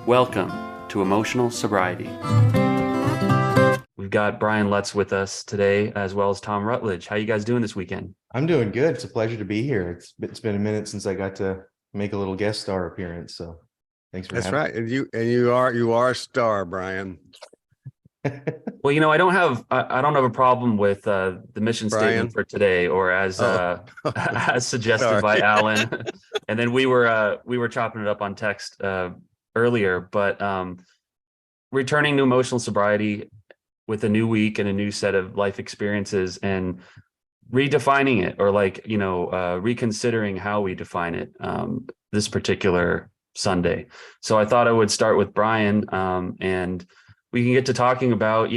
Welcome to Emotional Sobriety. We've got Brian Lutz with us today, as well as Thom Rutledge. How you guys doing this weekend? I'm doing good. It's a pleasure to be here. It's been a minute since I got to make a little guest star appearance. So thanks for That's having right. And you are a star, Brian. Well, I don't have a problem with the mission statement Brian. for today, or as as suggested Sorry. by Allen. And then we were chopping it up on text earlier, but returning to emotional sobriety with a new week and a new set of life experiences and redefining it, or reconsidering how we define it this particular Sunday. So I thought I would start with Brian, and we can get to talking about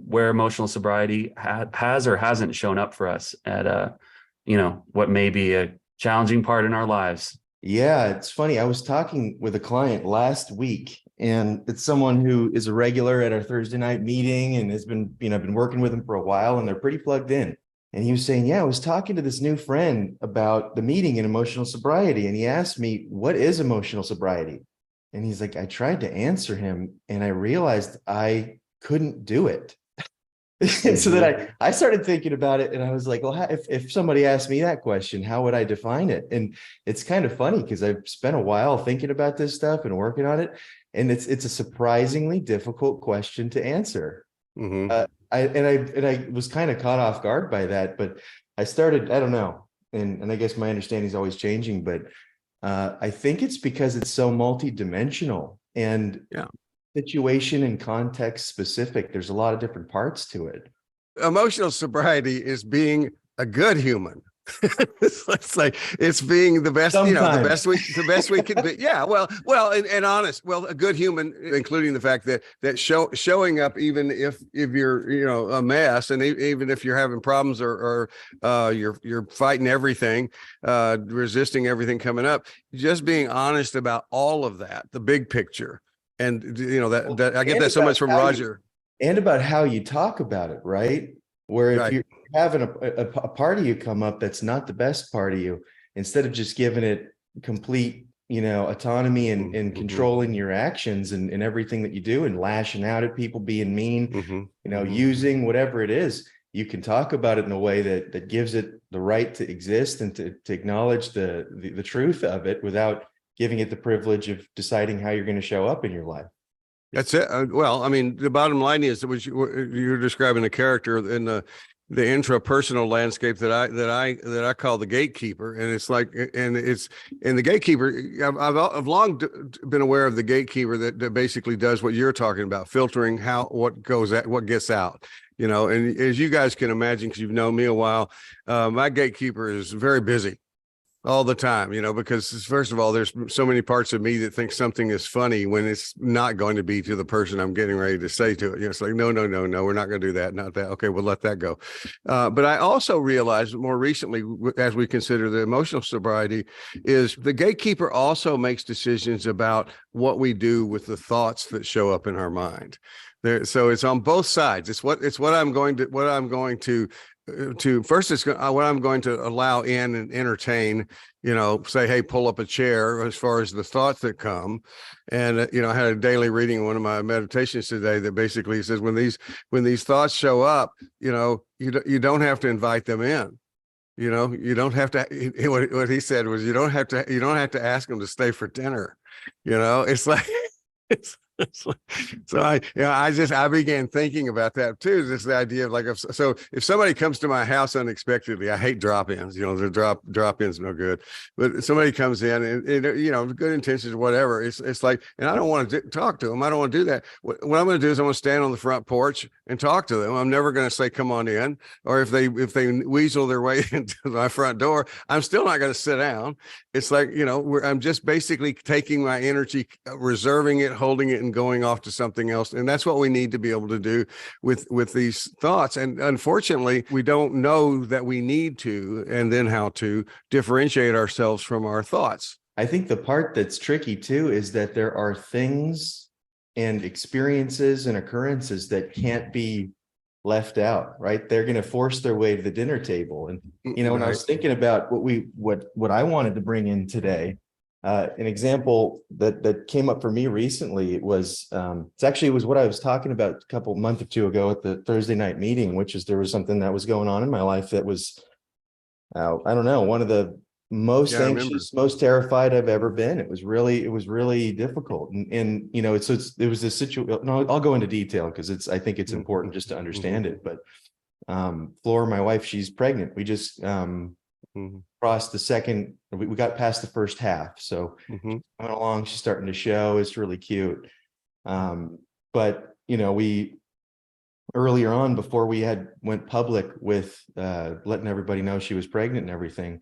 where emotional sobriety has or hasn't shown up for us at what may be a challenging part in our lives. Yeah, it's funny. I was talking with a client last week, and it's someone who is a regular at our Thursday night meeting and has been, I've been working with them for a while, and they're pretty plugged in. And he was saying, yeah, I was talking to this new friend about the meeting in emotional sobriety. And he asked me, what is emotional sobriety? And he's like, I tried to answer him and I realized I couldn't do it. And so then I started thinking about it, and I was like, well, if somebody asked me that question, how would I define it? And it's kind of funny because I've spent a while thinking about this stuff and working on it. And it's a surprisingly difficult question to answer. Mm-hmm. I was kind of caught off guard by that, but I started, I don't know. And I guess my understanding is always changing, but I think it's because it's so multidimensional and situation and context specific. There's a lot of different parts to it. Emotional sobriety is being a good human. It's like it's being the best, Sometimes. the best we can be. Yeah, well, and honest. Well, a good human, including the fact that showing up, even if you're a mess, and even if you're having problems or you're fighting everything, resisting everything coming up, just being honest about all of that, the big picture, and that I get that so much from Roger. And about how you talk about it, right? Where if you're having a part of you come up that's not the best part of you, instead of just giving it complete, autonomy and controlling your actions and everything that you do and lashing out at people, being mean, using whatever it is, you can talk about it in a way that gives it the right to exist and to acknowledge the truth of it without giving it the privilege of deciding how you're going to show up in your life. That's it. Well, I mean, the bottom line is that you're describing a character in the intrapersonal landscape that I call the gatekeeper, and it's like, and the gatekeeper. I've long been aware of the gatekeeper that basically does what you're talking about, filtering what gets out. And as you guys can imagine, because you've known me a while, my gatekeeper is very busy all the time, because first of all, there's so many parts of me that think something is funny when it's not going to be to the person I'm getting ready to say to it. It's like, no, we're not going to do that. Not that. Okay, we'll let that go. But I also realized more recently, as we consider the emotional sobriety, is the gatekeeper also makes decisions about what we do with the thoughts that show up in our mind. So it's on both sides. It's what I'm going to first, it's what I'm going to allow in and entertain, say, hey, pull up a chair as far as the thoughts that come. And, I had a daily reading in one of my meditations today that basically says when these thoughts show up, you don't have to invite them in. You don't have to, what he said was, you don't have to ask them to stay for dinner. It's like, so I began thinking about that too. Just the idea of if somebody comes to my house unexpectedly, I hate drop-ins. The drop-ins no good. But somebody comes in and good intentions or whatever. It's like, and I don't want to talk to them. I don't want to do that. What I'm going to do is I'm going to stand on the front porch and talk to them. I'm never going to say, "Come on in," or if they weasel their way into my front door, I'm still not going to sit down. It's like I'm just basically taking my energy, reserving it, holding it, and going off to something else. And that's what we need to be able to do with these thoughts. And unfortunately, we don't know that we need to, and then how to differentiate ourselves from our thoughts. I think the part that's tricky too is that there are things and experiences and occurrences that can't be left out, right? They're going to force their way to the dinner table. And, when I was thinking about what I wanted to bring in today, an example that came up for me recently, it was it was what I was talking about a month or two ago at the Thursday night meeting, which is there was something that was going on in my life that was I don't know, one of the most Yeah, I remember. anxious, most terrified I've ever been. It was really difficult. And it was this situation. No, I'll go into detail because I think it's important just to understand it. But Flora, my wife, she's pregnant. We just crossed the second, we got past the first half. So coming along, she's starting to show. It's really cute. But we earlier on, before we went public with letting everybody know she was pregnant and everything,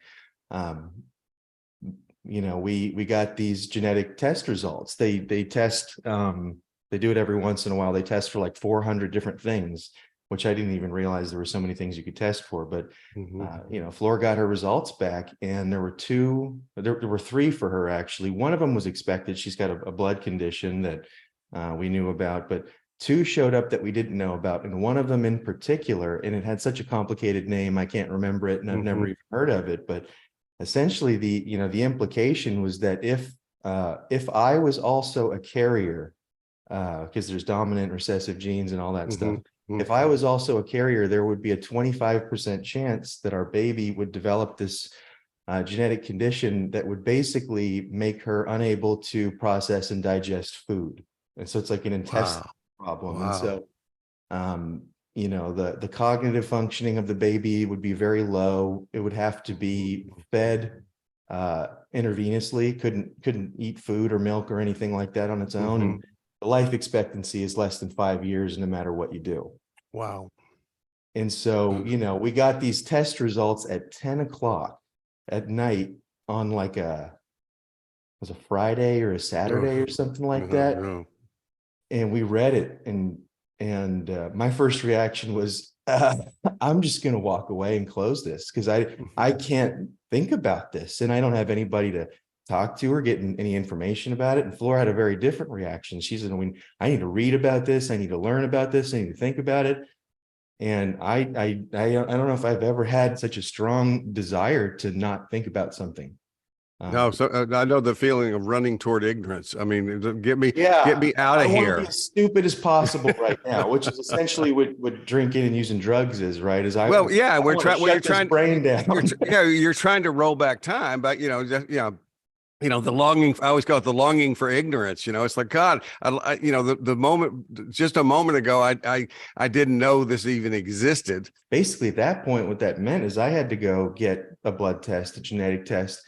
we got these genetic test results. They test, they do it every once in a while. They test for like 400 different things, which I didn't even realize there were so many things you could test for. But Flora got her results back, and there were three for her actually. One of them was expected. She's got a blood condition that we knew about, but two showed up that we didn't know about, and one of them in particular, and it had such a complicated name, I can't remember it, and I've never even heard of it. But essentially, the implication was that if I was also a carrier, because there's dominant recessive genes and all that stuff, if I was also a carrier, there would be a 25% chance that our baby would develop this genetic condition that would basically make her unable to process and digest food. And so it's like an intestinal problem. And so, the cognitive functioning of the baby would be very low. It would have to be fed intravenously, couldn't eat food or milk or anything like that on its own. And the life expectancy is less than 5 years, no matter what you do. Wow. And so, we got these test results at 10 o'clock at night on like was a Friday or a Saturday or something like that. And we read it, and my first reaction was, I'm just going to walk away and close this, because I can't think about this, and I don't have anybody to talk to or get any information about it. And Flora had a very different reaction. She said, I need to read about this. I need to learn about this. I need to think about it. And I don't know if I've ever had such a strong desire to not think about something. No, so I know the feeling of running toward ignorance. I mean, get me out of here. I want to be as stupid as possible right now, which is essentially what drinking and using drugs is, right? We're trying brain down. You're trying to roll back time, but the longing. I always call it the longing for ignorance. It's like, God, the moment, just a moment ago, I didn't know this even existed. Basically, at that point, what that meant is I had to go get a blood test, a genetic test.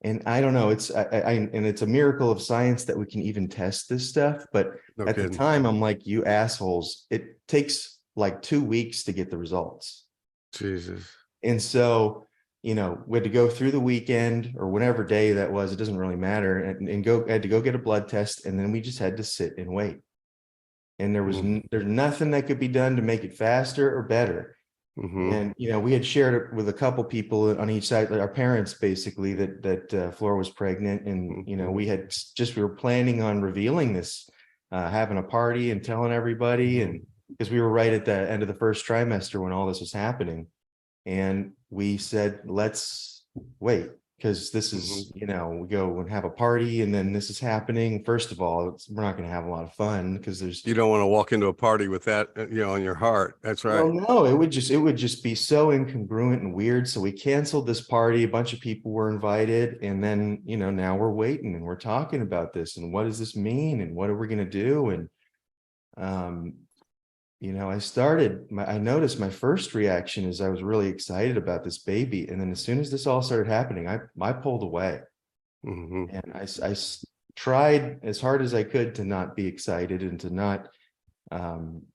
And I don't know, it's a miracle of science that we can even test this stuff. But at the time, I'm like, you assholes, it takes like 2 weeks to get the results. Jesus. And so, we had to go through the weekend or whatever day that was, it doesn't really matter, and had to go get a blood test, and then we just had to sit and wait. And there's nothing that could be done to make it faster or better. And we had shared it with a couple people on each side, like our parents, basically, that Flora was pregnant, and we were planning on revealing this, having a party and telling everybody, and because we were right at the end of the first trimester when all this was happening, and we said, let's wait, because this is we go and have a party, and then this is happening. First of all, we're not going to have a lot of fun, because you don't want to walk into a party with that on your heart. That's right. Well, no, it would just be so incongruent and weird. So we canceled this party. A bunch of people were invited, and then now we're waiting and we're talking about this, and what does this mean, and what are we going to do? And I noticed my first reaction is I was really excited about this baby. And then as soon as this all started happening, I pulled away. And I tried as hard as I could to not be excited and to not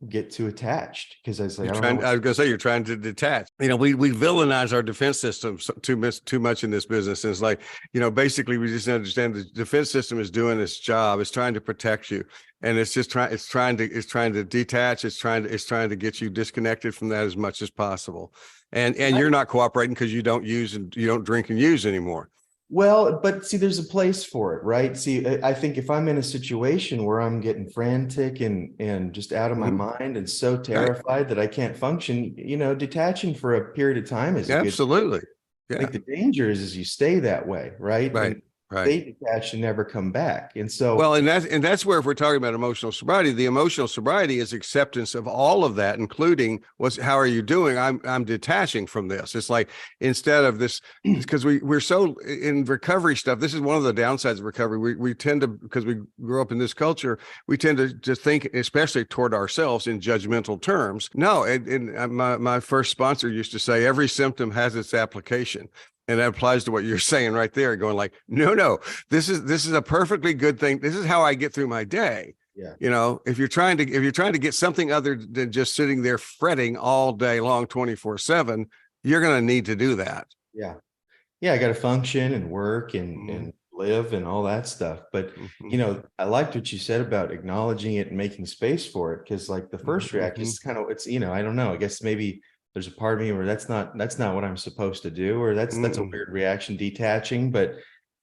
get too attached, because I was like, I was gonna say, you're trying to detach. We villainize our defense system too much in this business. And it's like, basically we just understand the defense system is doing its job. It's trying to protect you. And it's trying to detach. It's trying to get you disconnected from that as much as possible. And you're not cooperating because you don't drink and use anymore. Well, but see, there's a place for it, right? See, I think if I'm in a situation where I'm getting frantic and just out of my mind and so terrified that I can't function, detaching for a period of time is absolutely. I think the danger is you stay that way, right? Right. Right. they detach and never come back. And so, Well, and that's where, if we're talking about emotional sobriety, the emotional sobriety is acceptance of all of that, including how are you doing? I'm detaching from this. It's like, instead of this, because we're so in recovery stuff. This is one of the downsides of recovery. We tend to, because we grew up in this culture, we tend to think, especially toward ourselves, in judgmental terms. No, and my first sponsor used to say, every symptom has its application. And that applies to what you're saying right there, going like, no, this is a perfectly good thing. This is how I get through my day. yeah. You know, if you're trying to get something other than just sitting there fretting all day long, 24/7, you're going to need to do that. Yeah. Yeah. I got to function and work and live and all that stuff. But, I liked what you said about acknowledging it and making space for it. Cause like the first reaction is kind of, it's, I don't know, I guess maybe there's a part of me where that's not what I'm supposed to do, or that's a weird reaction, detaching. But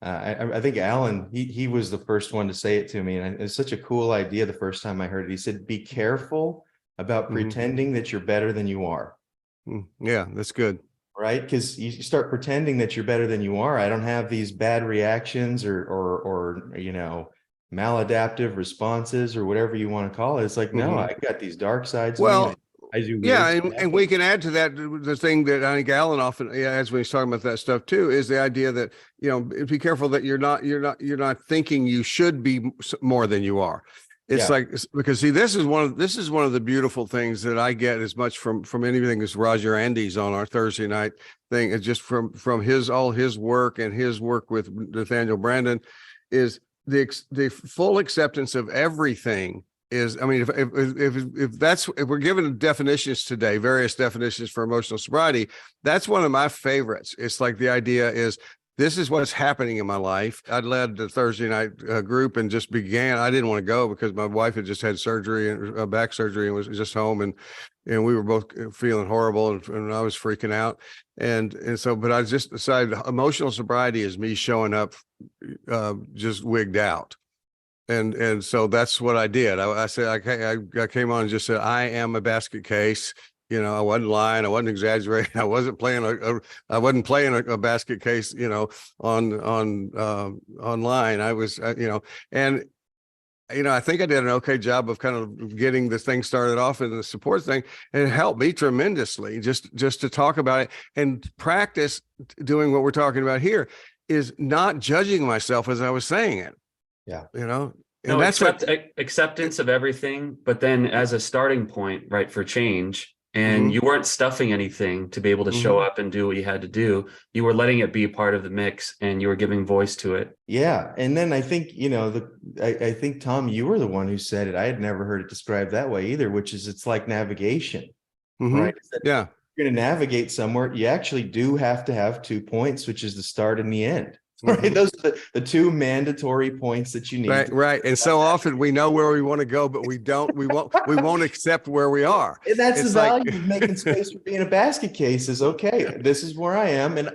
I think Allen, he was the first one to say it to me. And it's such a cool idea. The first time I heard it, he said, be careful about pretending that you're better than you are. Yeah, that's good. Right. Because you start pretending that you're better than you are. I don't have these bad reactions or maladaptive responses or whatever you want to call it. It's like, no, I got these dark sides. Well, I do. yeah, and we can add to that the thing that I think Allen often adds when he's talking about that stuff too, is the idea that, be careful that you're not thinking you should be more than you are. It's like, because see, this is one of the beautiful things that I get as much from anything as Roger Andes on our Thursday night thing. It's just from all his work and his work with Nathaniel Brandon, is the full acceptance of everything. Is, I mean, if we're given definitions today, various definitions for emotional sobriety, that's one of my favorites. It's like, the idea is, this is what's happening in my life. I led the Thursday night group and just began. I didn't want to go because my wife had just had surgery, and back surgery, and was just home, and we were both feeling horrible, and I was freaking out. And so, but I just decided emotional sobriety is me showing up just wigged out. And so that's what I did. I said, I came on and just said, I am a basket case. I wasn't lying. I wasn't exaggerating. I wasn't playing a basket case, online. I was, and, I think I did an okay job of kind of getting this thing started off in the support thing, and it helped me tremendously just to talk about it and practice doing what we're talking about here, is not judging myself as I was saying it. Yeah. And no, that's acceptance of everything, but then as a starting point, right, for change. And you weren't stuffing anything to be able to show up and do what you had to do. You were letting it be part of the mix, and you were giving voice to it. Yeah. And then I think, I think, Thom, you were the one who said it. I had never heard it described that way either, which is, it's like navigation, right? Yeah. You're going to navigate somewhere. You actually do have to have 2 points, which is the start and the end. Right. Those are the 2 mandatory points that you need. Right. And so often we know where we want to go, but we won't accept where we are. And that's the value of making space for being a basket case, is okay, this is where I am. And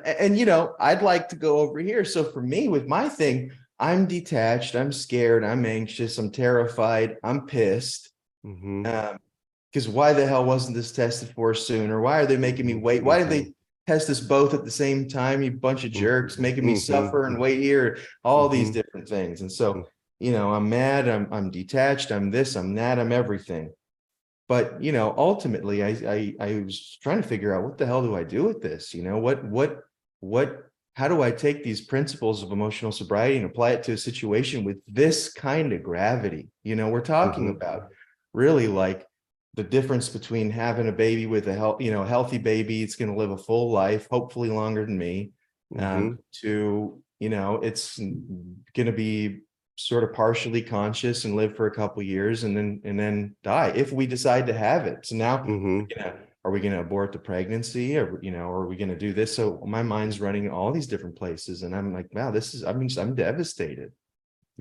I'd like to go over here. So for me, with my thing, I'm detached, I'm scared, I'm anxious, I'm terrified, I'm pissed. Because why the hell wasn't this tested for sooner? Why are they making me wait? Why did they test us both at the same time, you bunch of jerks, making me suffer and wait here, all these different things. And so, I'm mad, I'm detached, I'm this, I'm that, I'm everything. But, ultimately I was trying to figure out, what the hell do I do with this? How do I take these principles of emotional sobriety and apply it to a situation with this kind of gravity? We're talking about really like the difference between having a baby with a healthy baby, it's going to live a full life, hopefully longer than me, to, it's going to be sort of partially conscious and live for a couple of years and then die if we decide to have it. So now, are we going to abort the pregnancy, or, are we going to do this? So my mind's running all these different places, and I'm like, wow, I'm devastated.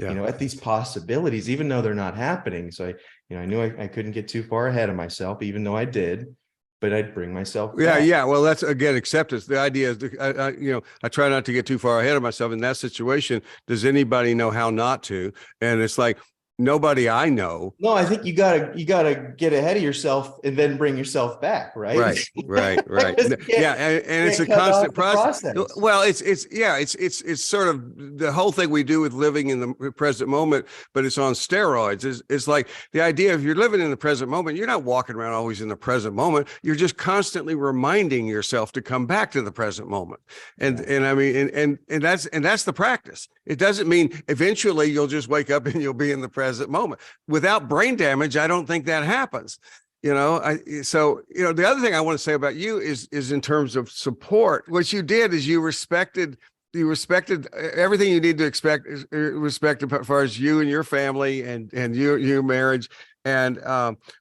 At these possibilities, even though they're not happening. So I knew I couldn't get too far ahead of myself, even though I did, but I'd bring myself back. Yeah. Well, that's, again, acceptance. The idea is, I try not to get too far ahead of myself in that situation. Does anybody know how not to? And it's like, nobody I know. No, I think you gotta get ahead of yourself and then bring yourself back, right? Right. Because you Yeah, can't, and it's a can't cut off constant the process. process. Well, it's sort of the whole thing we do with living in the present moment, but it's on steroids. It's like the idea if you're living in the present moment, you're not walking around always in the present moment. You're just constantly reminding yourself to come back to the present moment. And I mean, and that's the practice. It doesn't mean eventually you'll just wake up and you'll be in the present moment. Without brain damage, I don't think that happens. So the other thing I want to say about you is in terms of support. What you did is you respected everything you need to respect as far as you and your family and your marriage, and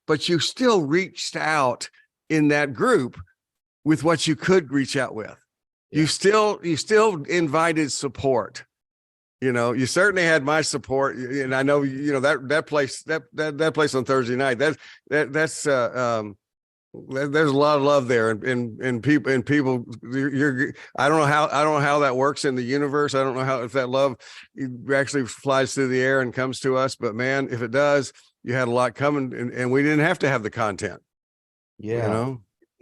but you still reached out in that group with what you could reach out with. Yeah. You still invited support. You certainly had my support, and I know that place on Thursday night. That's there's a lot of love there, and people. I don't know how that works in the universe. I don't know if that love actually flies through the air and comes to us. But man, if it does, you had a lot coming, and we didn't have to have the content. Yeah.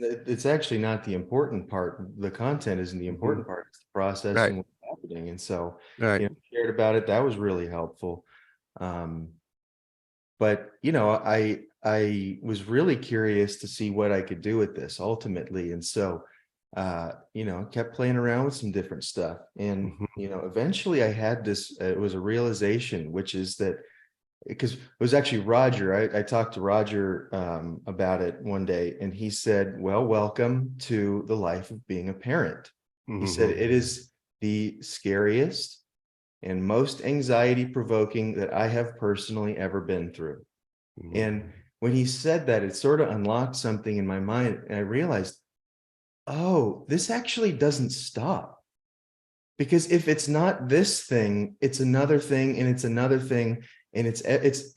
It's actually not the important part. The content isn't the important part. It's the process Right. and what's happening. And so, Right. shared about it. That was really helpful. But I was really curious to see what I could do with this ultimately. And so, kept playing around with some different stuff. And, eventually I had this, it was a realization, which is that because it was actually Roger. I talked to Roger about it one day, and he said, well, welcome to the life of being a parent. He said, it is the scariest and most anxiety provoking that I have personally ever been through. And when he said that, it sort of unlocked something in my mind. And I realized, oh, this actually doesn't stop. Because if it's not this thing, it's another thing, and it's another thing, and it's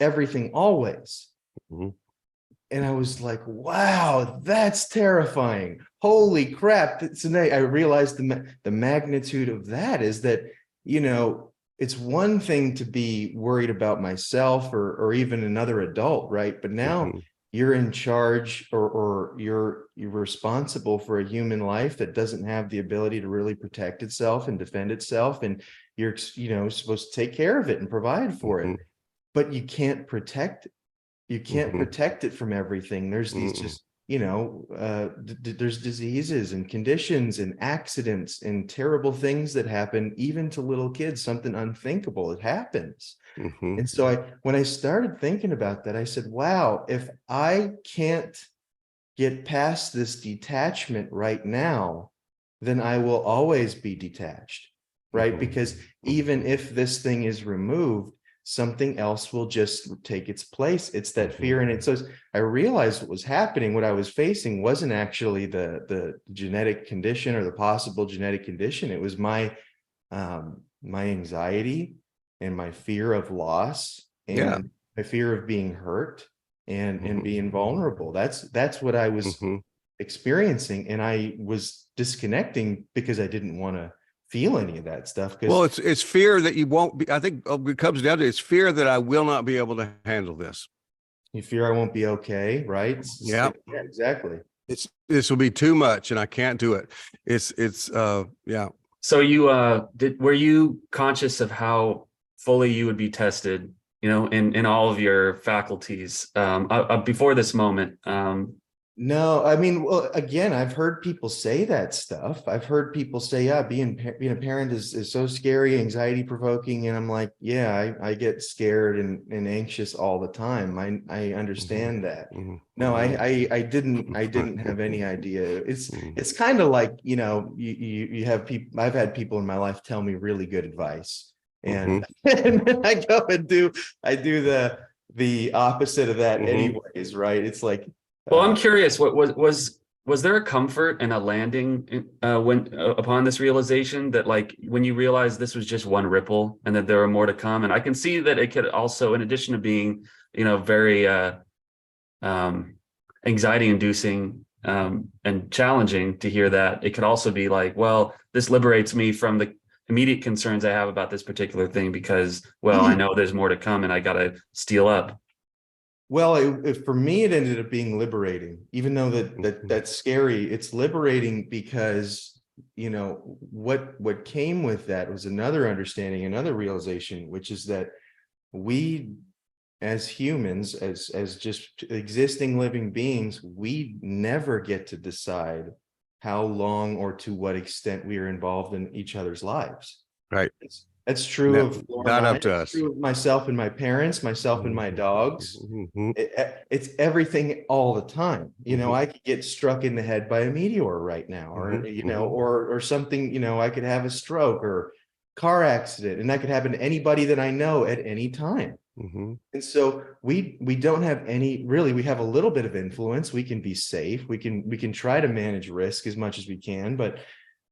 everything always. And I was like, wow, that's terrifying. Holy crap. Today I realized the magnitude of that is that, it's one thing to be worried about myself or even another adult, right? But now you're in charge, or you're responsible for a human life that doesn't have the ability to really protect itself and defend itself. And you're, supposed to take care of it and provide for it. But you can't protect it from everything. There's these just, there's diseases and conditions and accidents and terrible things that happen, even to little kids, something unthinkable. It happens. And so when I started thinking about that, I said, wow, if I can't get past this detachment right now, then I will always be detached, right? Because even if this thing is removed, something else will just take its place. It's that fear. And so I realized what was happening, what I was facing wasn't actually the genetic condition or the possible genetic condition. It was my anxiety and my fear of loss and my fear of being hurt and being vulnerable. That's what I was experiencing. And I was disconnecting because I didn't want to feel any of that stuff. Well, it's fear that you won't be. I think it comes down to it's fear that I will not be able to handle this. You fear I won't be okay, right? Yeah, exactly. This will be too much, and I can't do it. Yeah. So were you conscious of how fully you would be tested, in all of your faculties before this moment? No, I mean, well, again, I've heard people say that stuff. I've heard people say, yeah, being a parent is so scary, anxiety provoking. And I'm like, yeah, I get scared and anxious all the time. I understand that. No, I didn't have any idea. It's kind of like, you have people, I've had people in my life tell me really good advice. And, and then I go and I do the opposite of that anyways, right? It's like, well, I'm curious, what was there a comfort and a landing upon this realization that, like, when you realized this was just one ripple and that there were more to come? And I can see that it could also, in addition to being, very anxiety inducing and challenging to hear that, it could also be like, well, this liberates me from immediate concerns I have about this particular thing because, well, I know there's more to come and I got to steal up. Well, for me, it ended up being liberating, even though that's scary. It's liberating because, you know, what came with that was another understanding, another realization, which is that we, as humans, as just existing living beings, we never get to decide how long or to what extent we are involved in each other's lives. Right. That's true No, of Laura not and I. up to It's us. true of myself and my parents, myself and my dogs. It's everything all the time. You know, I could get struck in the head by a meteor right now, or you know, or something. You know, I could have a stroke or car accident, and that could happen to anybody that I know at any time. And so we don't have any, really, we have a little bit of influence. We can be safe. We can try to manage risk as much as we can, but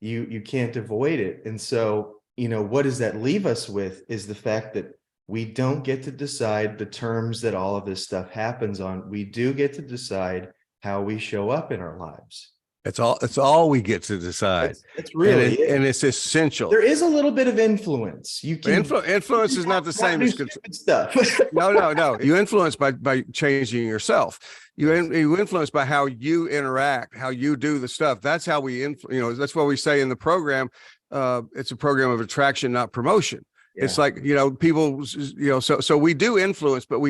you can't avoid it. And so, you know, what does that leave us with is the fact that we don't get to decide the terms that all of this stuff happens on. We do get to decide how we show up in our lives. It's all we get to decide. That's really it. And it's essential. There is a little bit of influence. You can influence is not the same as stuff. No. You influence by changing yourself. You influence by how you interact, how you do the stuff. That's how we that's what we say in the program. It's a program of attraction, not promotion. Yeah. It's like, you know, people, you know, so we do influence, but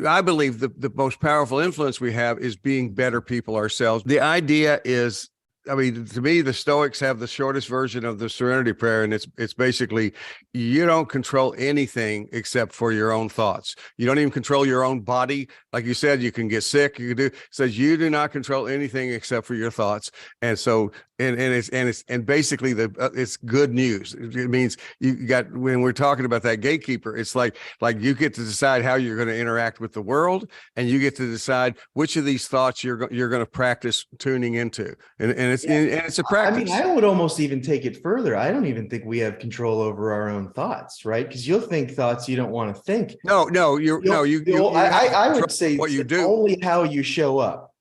I believe the most powerful influence we have is being better people ourselves. The idea is, I mean, to me, the Stoics have the shortest version of the Serenity Prayer, and it's basically, you don't control anything except for your own thoughts. You don't even control your own body. Like you said, you can get sick. You can do. It says you do not control anything except for your thoughts. And so, and basically it's good news. It means you got, when we're talking about that gatekeeper, it's like you get to decide how you're going to interact with the world, and you get to decide which of these thoughts you're going to practice tuning into, and it's a practice. I mean, I would almost even take it further. I don't even think we have control over our own thoughts, right? Because you'll think thoughts you don't want to think. No, I would say what you do, only how you show up.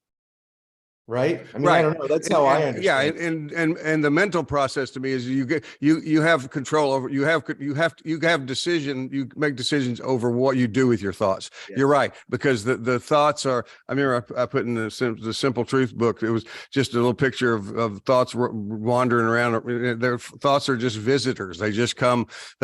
Right. I mean, right. I don't know. That's how I understand. Yeah. And the mental process to me is you have control over, you make decisions over what you do with your thoughts. Yes. You're right. Because the thoughts are, I remember I put in the Simple Truth book, it was just a little picture of thoughts wandering around. Their thoughts are just visitors. They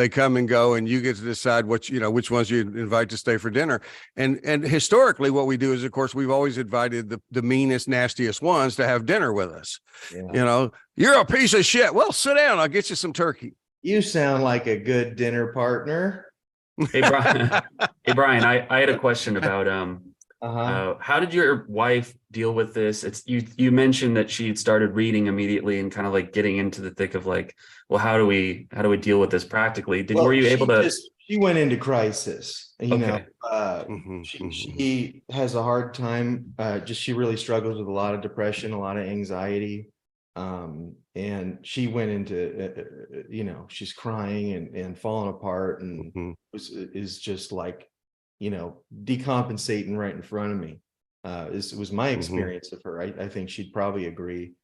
come and go, and you get to decide which ones you invite to stay for dinner. And historically what we do is, of course, we've always invited the meanest, nastiest ones to have dinner with us. Yeah. You know, you're a piece of shit. Well, sit down. I'll get you some turkey. You sound like a good dinner partner. Hey, Brian, I had a question about how did your wife deal with this? It's you mentioned that she had started reading immediately and kind of like getting into the thick of like, well, how do we deal with this practically? Were you able to? She went into crisis. You know, she has a hard time. She really struggles with a lot of depression, a lot of anxiety. And she went into, she's crying and falling apart, and is just like, decompensating right in front of me. It was my experience of her. I think she'd probably agree.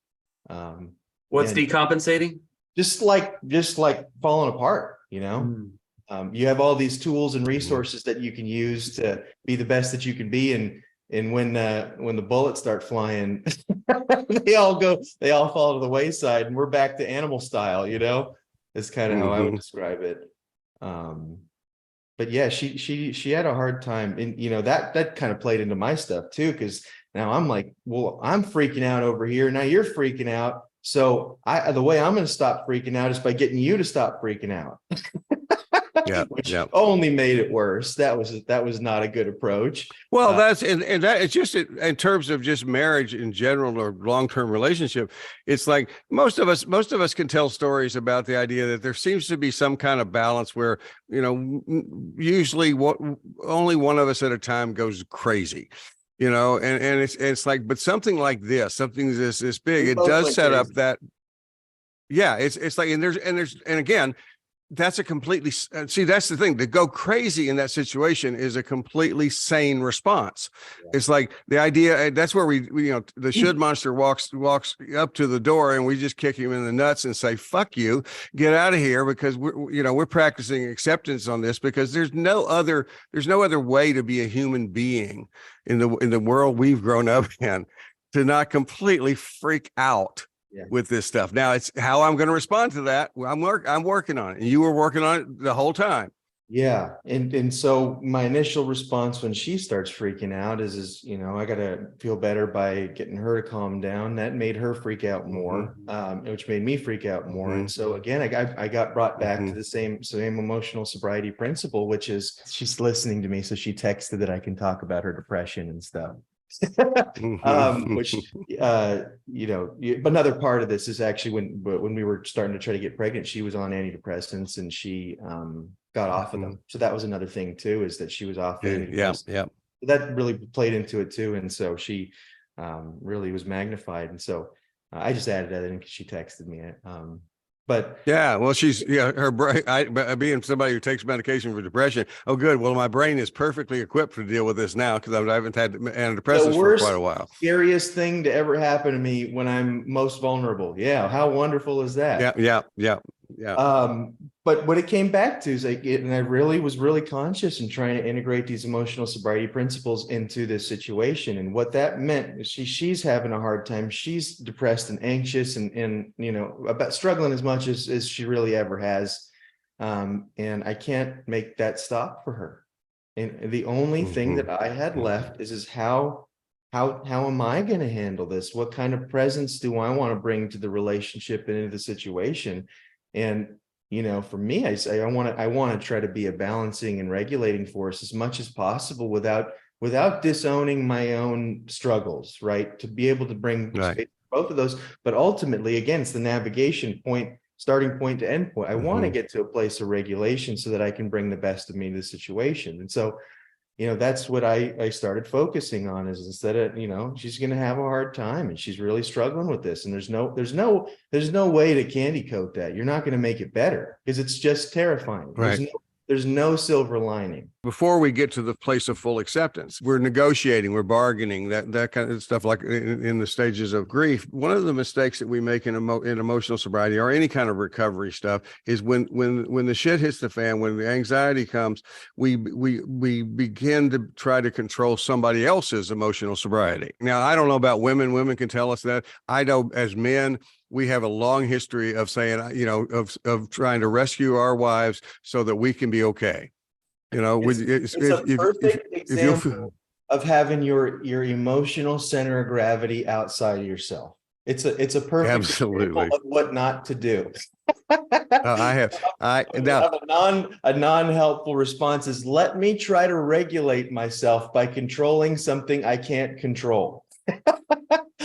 What's decompensating? Just like falling apart, you have all these tools and resources that you can use to be the best that you can be. And when the bullets start flying, they all fall to the wayside, and we're back to animal style, It's kind of how I would describe it. But yeah, she had a hard time, and that kind of played into my stuff too, because now I'm like, well, I'm freaking out over here. Now you're freaking out. So the way I'm going to stop freaking out is by getting you to stop freaking out. Which only made it worse. That was not a good approach. Well, that it's just in terms of just marriage in general or long-term relationship. It's like most of us can tell stories about the idea that there seems to be some kind of balance where, usually only one of us at a time goes crazy. And it's like, but something like this, something this big, it does set up that. Yeah, it's like, and again, that's a completely, see, that's the thing. To go crazy in that situation is a completely sane response. Yeah. It's like the idea, that's where we the should monster walks up to the door, and we just kick him in the nuts and say, fuck you, get out of here, because we're practicing acceptance on this, because there's no other way to be a human being in the world we've grown up in, to not completely freak out with this stuff. Now, it's how I'm going to respond to that. I'm working on it, and you were working on it the whole time. Yeah. And so my initial response when she starts freaking out is, I got to feel better by getting her to calm down. That made her freak out more, which made me freak out more. And so again, I got brought back to the same emotional sobriety principle, which is she's listening to me. So she texted that I can talk about her depression and stuff. Which but another part of this is actually when we were starting to try to get pregnant, she was on antidepressants, and she got off of them. So that was another thing too, is that she was off antidepressants. That really played into it too, and so she really was magnified. And so I just added that in because she texted me. But yeah, well, her brain, being somebody who takes medication for depression. Oh, good. Well, my brain is perfectly equipped to deal with this now, because I haven't had antidepressants for quite a while. Scariest thing to ever happen to me when I'm most vulnerable. Yeah. How wonderful is that? Yeah. But what it came back to is and I was really conscious in trying to integrate these emotional sobriety principles into this situation. And what that meant is she's having a hard time. She's depressed and anxious and about struggling as much as she really ever has. And I can't make that stop for her. And the only thing that I had left is how am I going to handle this? What kind of presence do I want to bring to the relationship and into the situation? And for me, I say I want to try to be a balancing and regulating force as much as possible without disowning my own struggles, right? To be able to bring space to both of those, but ultimately, again, it's the navigation point, starting point to end point. I want to get to a place of regulation so that I can bring the best of me to the situation. And so, that's what I started focusing on, is instead of, she's going to have a hard time and she's really struggling with this. And there's no way to candy coat that. You're not going to make it better because it's just terrifying. Right. There's no silver lining. Before we get to the place of full acceptance, we're negotiating, we're bargaining, that kind of stuff, like in the stages of grief. One of the mistakes that we make in emotional sobriety or any kind of recovery stuff is when the shit hits the fan, when the anxiety comes, we begin to try to control somebody else's emotional sobriety. Now, I don't know about women. Women can tell us that. I know as men, we have a long history of saying, of trying to rescue our wives so that we can be okay. It's a perfect example of having your emotional center of gravity outside of yourself. It's a perfect example of what not to do. A non-helpful response is, let me try to regulate myself by controlling something I can't control.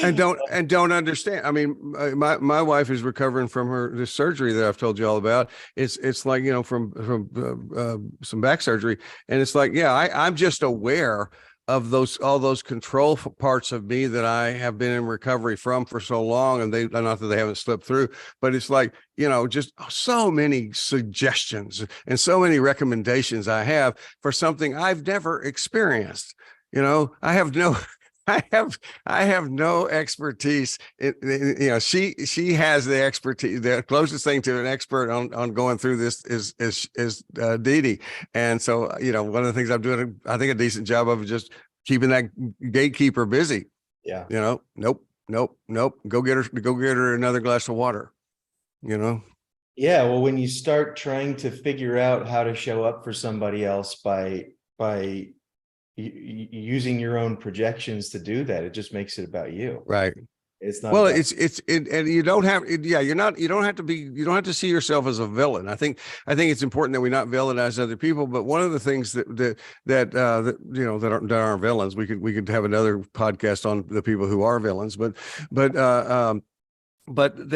and don't understand. I mean, my wife is recovering from this surgery that I've told you all about. It's like, from some back surgery, and it's like, I'm just aware of all those control parts of me that I have been in recovery from for so long, and not that they haven't slipped through, but it's like, just so many suggestions and so many recommendations I have for something I've never experienced. I have no expertise. She has the expertise. The closest thing to an expert on going through this is Dee Dee. And so, one of the things I'm doing, I think, a decent job of just keeping that gatekeeper busy. Yeah. Nope. Go get her another glass of water. Yeah. Well, when you start trying to figure out how to show up for somebody else by using your own projections to do that, it just makes it about you. Right. It's not. Well, and you don't have. Yeah, you don't have to see yourself as a villain. I think it's important that we not villainize other people. But one of the things that aren't villains. We could have another podcast on the people who are villains. But the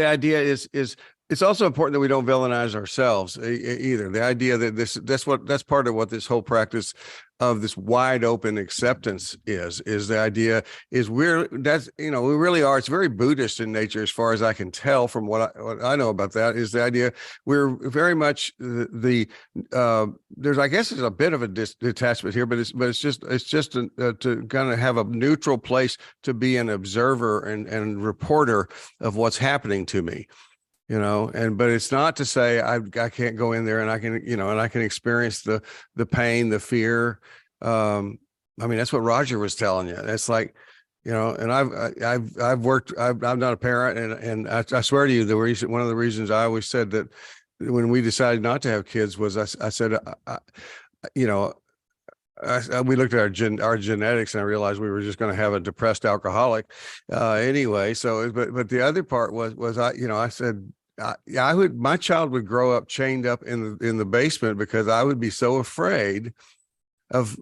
idea is It's also important that we don't villainize ourselves either. The idea that that's part of what this whole practice of this wide open acceptance is the idea is we really are. It's very Buddhist in nature, as far as I can tell from what I know about that, is the idea we're very much there's, I guess, there's a bit of a detachment here, but it's just to kind of have a neutral place to be an observer and reporter of what's happening to me. But it's not to say I can't go in there and I can experience the pain, the fear. I mean, that's what Roger was telling you. That's like, and I've worked, I'm not a parent, and I swear to you, one of the reasons I always said that when we decided not to have kids was I said, we looked at our genetics, and I realized we were just going to have a depressed alcoholic anyway. So, but the other part was I said, my child would grow up chained up in the basement, because I would be so afraid of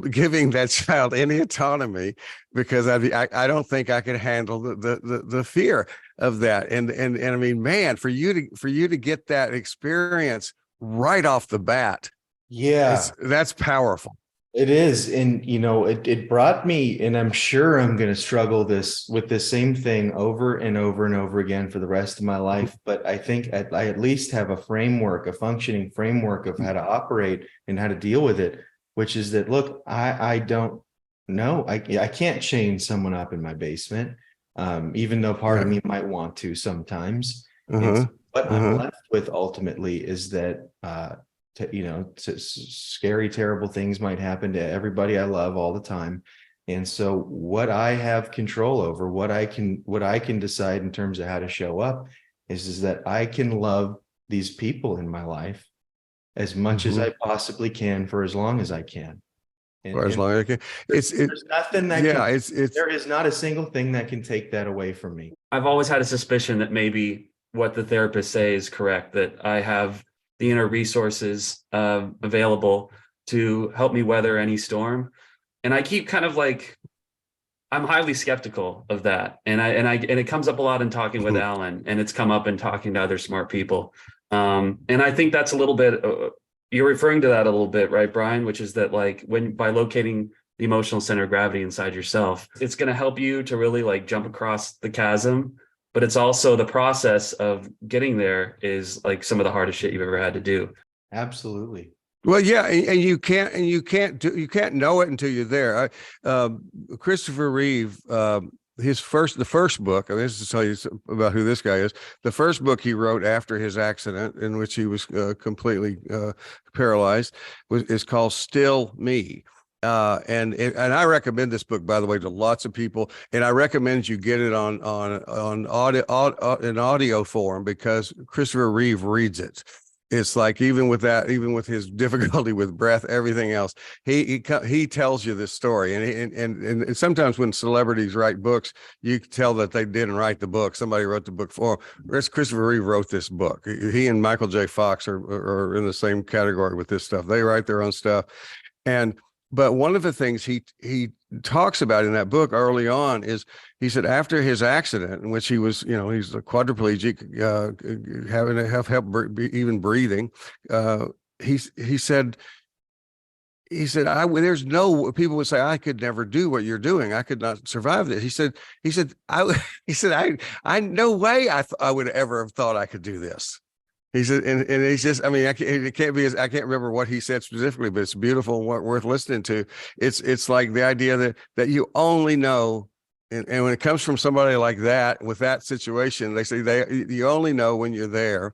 giving that child any autonomy, because I don't think I could handle the fear of that. And I mean, man, for you to get that experience right off the bat, that's powerful. It is. And, it brought me, and I'm sure I'm going to struggle with this same thing over and over and over again for the rest of my life. But I think I at least have a functioning framework of how to operate and how to deal with it, which is that, look, I don't know. I can't chain someone up in my basement, even though part of me might want to sometimes. So what I'm left with ultimately is that, scary, terrible things might happen to everybody I love all the time. And so what I have control over, what I can decide in terms of how to show up is that I can love these people in my life as much as I possibly can for as long as I can. For as long as I can. There's nothing that there is not a single thing that can take that away from me. I've always had a suspicion that maybe what the therapists say is correct, that I have the inner resources available to help me weather any storm. And I keep kind of like, I'm highly skeptical of that. And it comes up a lot in talking with Allen, and it's come up in talking to other smart people. And I think that's a little bit, you're referring to that a little bit, right, Brian? Which is that, like, by locating the emotional center of gravity inside yourself, it's going to help you to really like jump across the chasm. But it's also the process of getting there is like some of the hardest shit you've ever had to do. Absolutely. Well, yeah, and you can't know it until you're there. Christopher Reeve, the first book, I mean, this is to tell you about who this guy is. The first book he wrote after his accident, in which he was completely paralyzed, is called Still Me. And I recommend this book, by the way, to lots of people, and I recommend you get it on an audio form, because Christopher Reeve reads it. It's like, even with his difficulty with breath, everything else, he tells you this story. And sometimes when celebrities write books, you can tell that they didn't write the book. Somebody wrote the book for them. Christopher Reeve wrote this book. He and Michael J. Fox are in the same category with this stuff. They write their own stuff. But one of the things he talks about in that book early on is, he said, after his accident, in which he was, he's a quadriplegic, having to have help even breathing. He said, there's no, people would say, I could never do what you're doing. I could not survive this. He said, I no way I would ever have thought I could do this. He said, and he's just, I mean, I can't remember what he said specifically, but it's beautiful and worth listening to. It's like the idea that you only know, and when it comes from somebody like that, with that situation, they say you only know when you're there,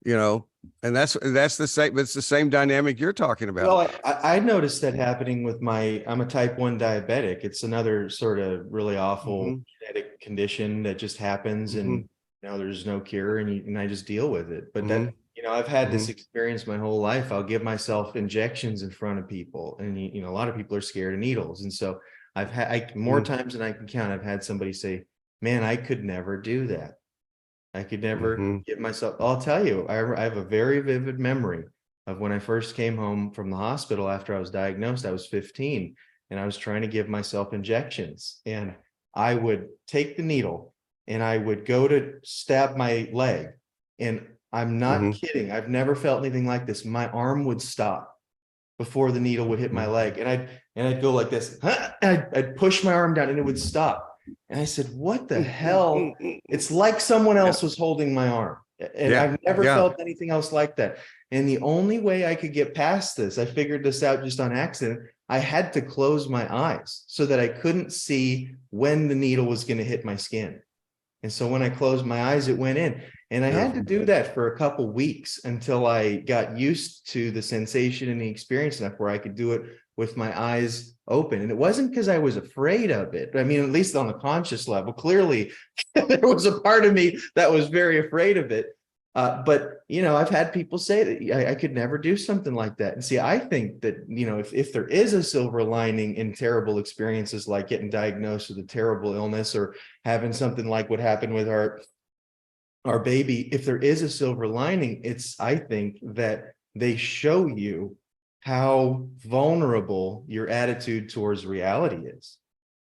and that's the same, but it's the same dynamic you're talking about. Well, I noticed that happening with I'm a type 1 diabetic. It's another sort of really awful genetic condition that just happens, and there's no cure, and I just deal with it. But that, I've had this experience my whole life. I'll give myself injections in front of people, and a lot of people are scared of needles. And so I've had more times than I can count, I've had somebody say, man, I could never do that. I could never get myself. I'll tell you, I have a very vivid memory of when I first came home from the hospital after I was diagnosed. I was 15, and I was trying to give myself injections, and I would take the needle and I would go to stab my leg, And I'm not kidding. I've never felt anything like this. My arm would stop before the needle would hit my leg. And I'd go like this. I'd push my arm down and it would stop. And I said, what the hell? It's like someone else was holding my arm. And I've never felt anything else like that. And the only way I could get past this, I figured this out just on accident. I had to close my eyes so that I couldn't see when the needle was going to hit my skin. And so when I closed my eyes, it went in. And I had to do that for a couple weeks until I got used to the sensation and the experience enough where I could do it with my eyes open. And it wasn't because I was afraid of it. I mean, at least on a conscious level, clearly there was a part of me that was very afraid of it. But, I've had people say that I could never do something like that. And see, I think that, if there is a silver lining in terrible experiences like getting diagnosed with a terrible illness or having something like what happened with our baby, if there is a silver lining, I think that they show you how vulnerable your attitude towards reality is,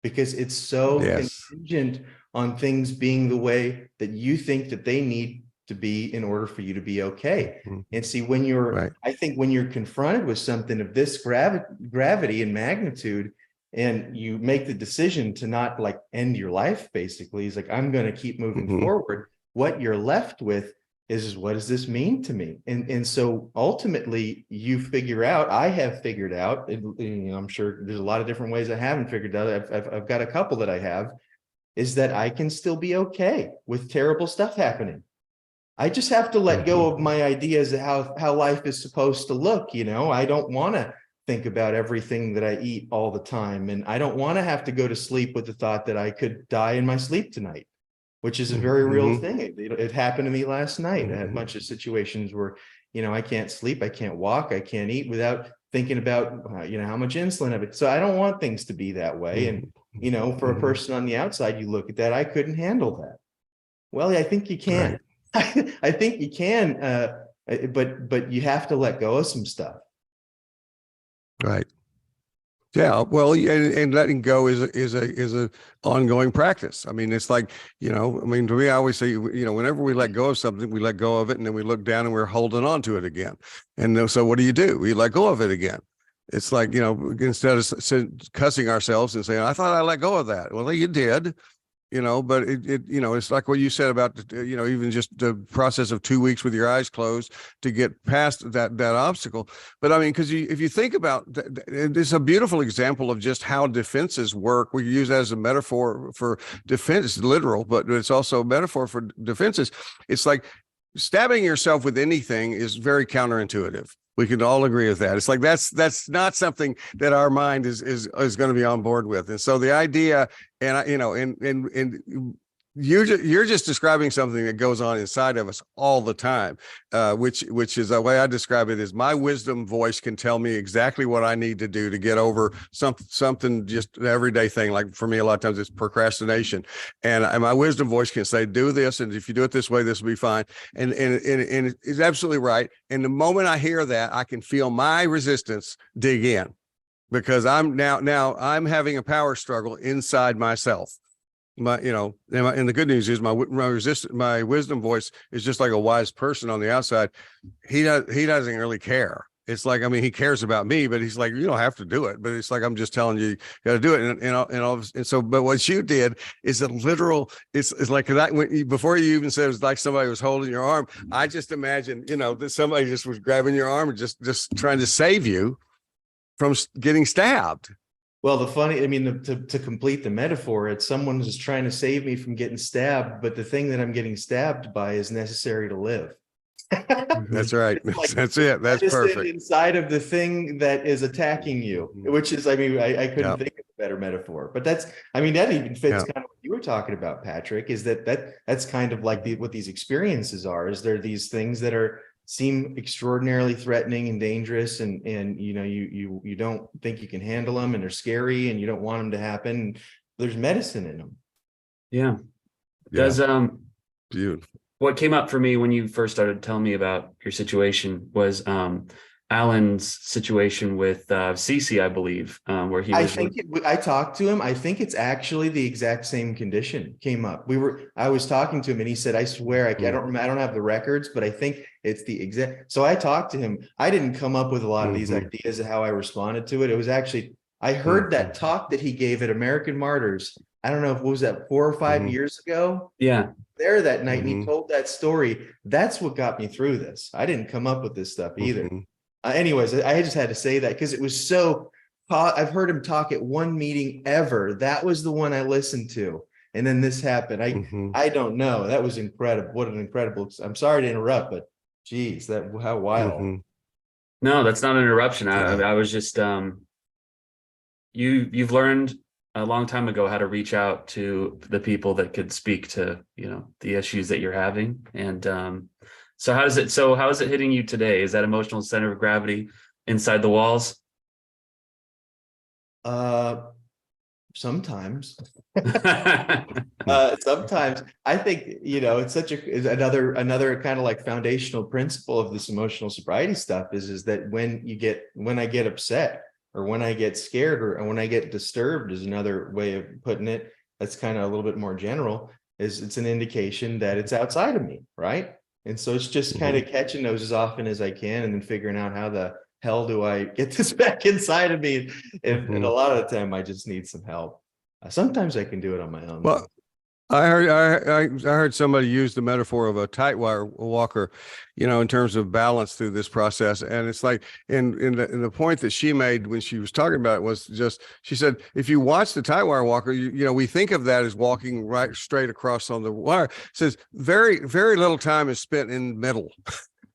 because it's so contingent on things being the way that you think that they need to be in order for you to be okay. And see, when I think when you're confronted with something of this gravity and magnitude, and you make the decision to not like end your life, basically, it's like, I'm going to keep moving forward. What you're left with is what does this mean to me? And so ultimately I have figured out, and I'm sure there's a lot of different ways I haven't figured out. I've got a couple that I have, is that I can still be okay with terrible stuff happening. I just have to let go of my ideas of how life is supposed to look. I don't want to think about everything that I eat all the time. And I don't want to have to go to sleep with the thought that I could die in my sleep tonight, which is a very real thing. It happened to me last night. I had a bunch of situations where, I can't sleep, I can't walk, I can't eat without thinking about, how much insulin I have. So I don't want things to be that way. And, for a person on the outside, you look at that, I couldn't handle that. Well, I think you can. Right. I think you can, but you have to let go of some stuff. Right. Yeah. Well, and letting go is a ongoing practice. I mean, it's like, to me, I always say, whenever we let go of something, we let go of it, and then we look down and we're holding on to it again. And so what do? We let go of it again. It's like, instead of cussing ourselves and saying, I thought I let go of that. Well, you did. But it's like what you said about, even just the process of 2 weeks with your eyes closed to get past that obstacle. But I mean, because if you think about it's a beautiful example of just how defenses work. We use that as a metaphor for defense. It's literal, but it's also a metaphor for defenses. It's like stabbing yourself with anything is very counterintuitive. We can all agree with that. It's like that's not something that our mind is going to be on board with. And so the idea, and you're just describing something that goes on inside of us all the time, which is the way I describe it is my wisdom voice can tell me exactly what I need to do to get over something just an everyday thing. Like for me, a lot of times it's procrastination, and my wisdom voice can say, do this. And if you do it this way, this will be fine. And it's absolutely right. And the moment I hear that, I can feel my resistance dig in, because I'm now I'm having a power struggle inside myself. And the good news is my wisdom voice is just like a wise person on the outside. He doesn't really care. It's like, he cares about me, but he's like, you don't have to do it. But it's like, I'm just telling you, you got to do it. And so, but what you did is a literal, it's like that before you even said it was like somebody was holding your arm. I just imagine, that somebody just was grabbing your arm and just trying to save you from getting stabbed. Well, to complete the metaphor, it's someone who's trying to save me from getting stabbed, but the thing that I'm getting stabbed by is necessary to live. That's right. Like, that's it. That's perfect. Inside of the thing that is attacking you, which is, I couldn't think of a better metaphor, but that even fits kind of what you were talking about, Patrick, is that's kind of like what these experiences are, is there these things that seem extraordinarily threatening and dangerous, and you don't think you can handle them, and they're scary, and you don't want them to happen. There's medicine in them. Yeah. Does beautiful. What came up for me when you first started telling me about your situation was Allen's situation with Cece, I believe, where he was. I talked to him. I think it's actually the exact same condition came up. I was talking to him and he said, I swear, I don't have the records, but I think it's the exact. So I talked to him. I didn't come up with a lot of these ideas of how I responded to it. It was actually, I heard that talk that he gave at American Martyrs. I don't know if what was that 4 or 5 years ago. Yeah. There that night, and he told that story. That's what got me through this. I didn't come up with this stuff either. Anyways, I just had to say that because it was so. I've heard him talk at one meeting ever. That was the one I listened to, and then this happened. I don't know. That was incredible. What an incredible. I'm sorry to interrupt, but geez, how wild. No, that's not an interruption. I was just you've learned a long time ago how to reach out to the people that could speak to, the issues that you're having. And so how is it hitting you today? Is that emotional center of gravity inside the walls? Sometimes. Sometimes I think, it's such another kind of like foundational principle of this emotional sobriety stuff is that when I get upset, or when I get scared, or when I get disturbed, is another way of putting it. That's kind of a little bit more general, is it's an indication that it's outside of me, right? And so it's just kind of catching those as often as I can, and then figuring out how the hell do I get this back inside of me? And a lot of the time I just need some help. Sometimes I can do it on my own. Well, I heard somebody use the metaphor of a tight wire walker, in terms of balance through this process. And it's like, in the point that she made when she was talking about it was just, she said, if you watch the tight wire walker, we think of that as walking right straight across on the wire. It says very, very little time is spent in the middle.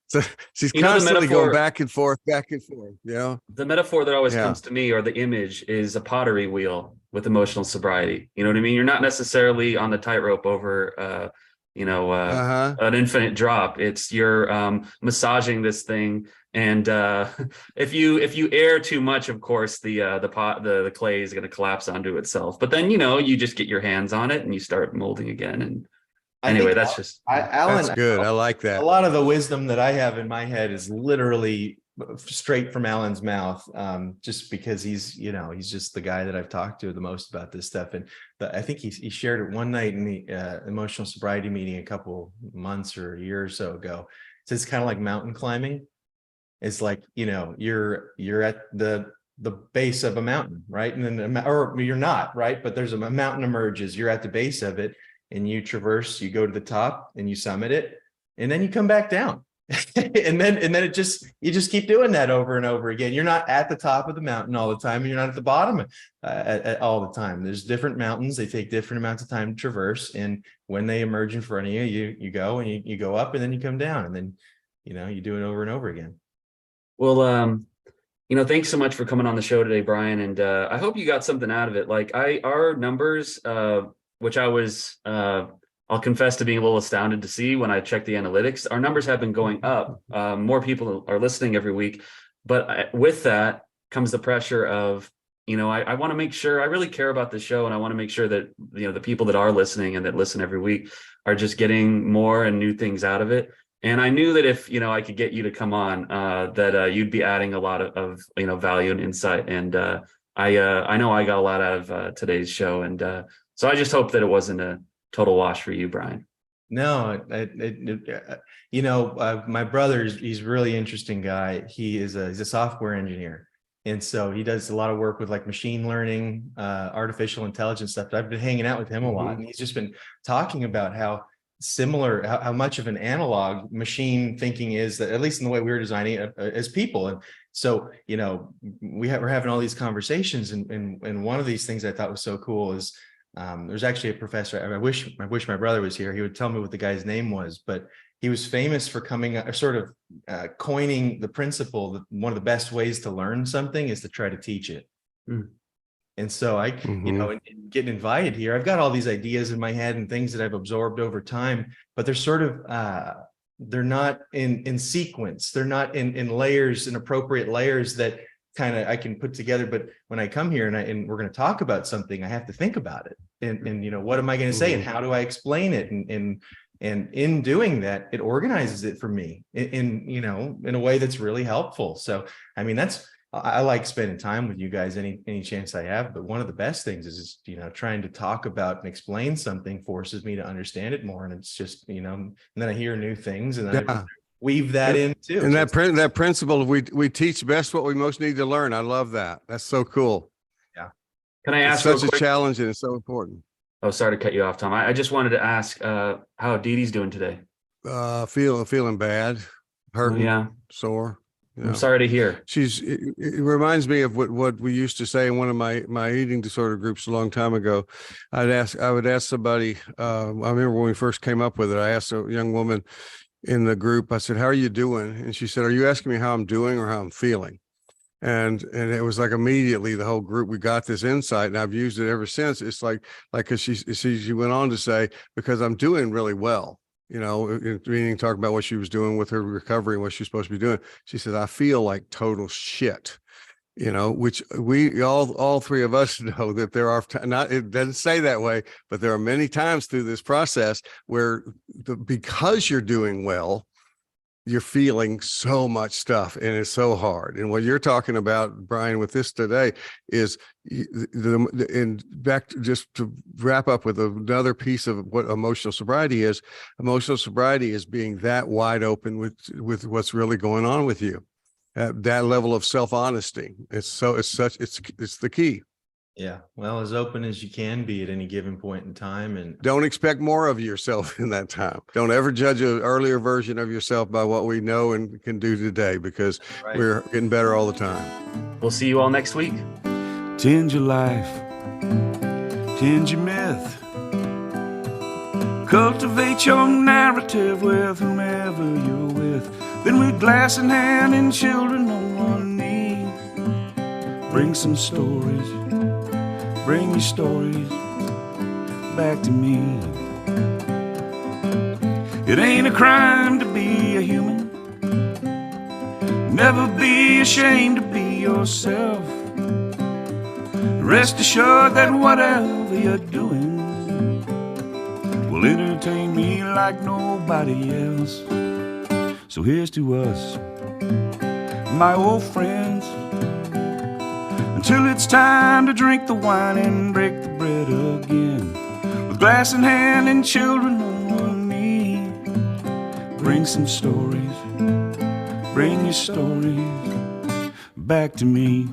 So she's constantly going back and forth. The metaphor that always comes to me, or the image, is a pottery wheel with emotional sobriety. You know what I mean? You're not necessarily on the tightrope over, an infinite drop. It's you're massaging this thing, and if you air too much, of course, the clay is going to collapse onto itself. But then you just get your hands on it and you start molding again. And anyway, that's just Alan. That's good. I like that. A lot of the wisdom that I have in my head is literally straight from Alan's mouth, just because he's just the guy that I've talked to the most about this stuff. And I think he shared it one night in the emotional sobriety meeting a couple months or a year or so ago. So it's kind of like mountain climbing. It's like, you're at the base of a mountain, right? And then, or you're not, right? But there's a mountain emerges. You're at the base of it, and you traverse, you go to the top and you summit it, and then you come back down. and then you just keep doing that over and over again. You're not at the top of the mountain all the time, and you're not at the bottom all the time. There's different mountains. They take different amounts of time to traverse. And when they emerge in front of you, you go and you go up, and then you come down, and then, you do it over and over again. Well, thanks so much for coming on the show today, Brian. And I hope you got something out of it. Like our numbers, which I was, I'll confess to being a little astounded to see when I checked the analytics. Our numbers have been going up. More people are listening every week. But with that comes the pressure of, I want to make sure I really care about the show. And I want to make sure that, the people that are listening and that listen every week are just getting more and new things out of it. And I knew that if, I could get you to come on, that you'd be adding a lot of value and insight. And I know I got a lot out of today's show. And so I just hope that it wasn't a total wash for you, Brian. No, my brother, he's a really interesting guy. He's a software engineer. And so he does a lot of work with like machine learning, artificial intelligence stuff. I've been hanging out with him a lot, and he's just been talking about how much of an analog machine thinking is, that at least in the way we were designing it as people. And so, we're having all these conversations, and one of these things I thought was so cool is, there's actually a professor. I wish my brother was here. He would tell me what the guy's name was, but he was famous for coining the principle that one of the best ways to learn something is to try to teach it. And so I, getting invited here, I've got all these ideas in my head and things that I've absorbed over time, but they're they're not in sequence. They're not in layers, in appropriate layers that kind of I can put together. But when I come here and we're going to talk about something, I have to think about it. And what am I going to say, and how do I explain it? And And in doing that, it organizes it for me in a way that's really helpful. So, I mean, I like spending time with you guys any chance I have, but one of the best things is, trying to talk about and explain something forces me to understand it more. And it's just, and then I hear new things and then I weave that in too. And So that principle of we teach best what we most need to learn. I love that. That's so cool. Yeah. Can I ask It's such a challenge and it's so important. Oh, sorry to cut you off, Tom. I just wanted to ask how Dee Dee's doing today. Feeling bad, hurting, yeah, sore. I'm sorry to hear. It reminds me of what we used to say in one of my eating disorder groups a long time ago. I would ask somebody, I remember when we first came up with it, I asked a young woman in the group, I said, "How are you doing?" And she said, "Are you asking me how I'm doing or how I'm feeling?" And it was like immediately the whole group, we got this insight, and I've used it ever since. It's like, cause she went on to say, because I'm doing really well, meaning talk about what she was doing with her recovery and what she's supposed to be doing. She said, I feel like total shit, which we all three of us know that there are it doesn't say that way, but there are many times through this process where because you're doing well, you're feeling so much stuff and it's so hard. And what you're talking about, Brian, with this today is and back to, just to wrap up with another piece of what emotional sobriety is. Emotional sobriety is being that wide open with what's really going on with you. That level of self-honesty. It's the key. Yeah. Well, as open as you can be at any given point in time. And don't expect more of yourself in that time. Don't ever judge an earlier version of yourself by what we know and can do today, because we're getting better all the time. We'll see you all next week. Change your life, change your myth. Cultivate your narrative with whomever you're with. Then with glass in hand and children on one knee, bring some stories. Bring your stories back to me. It ain't a crime to be a human. Never be ashamed to be yourself. Rest assured that whatever you're doing will entertain me like nobody else. So here's to us, my old friends, until it's time to drink the wine and break the bread again. With glass in hand and children on one knee, bring some stories, bring your stories back to me.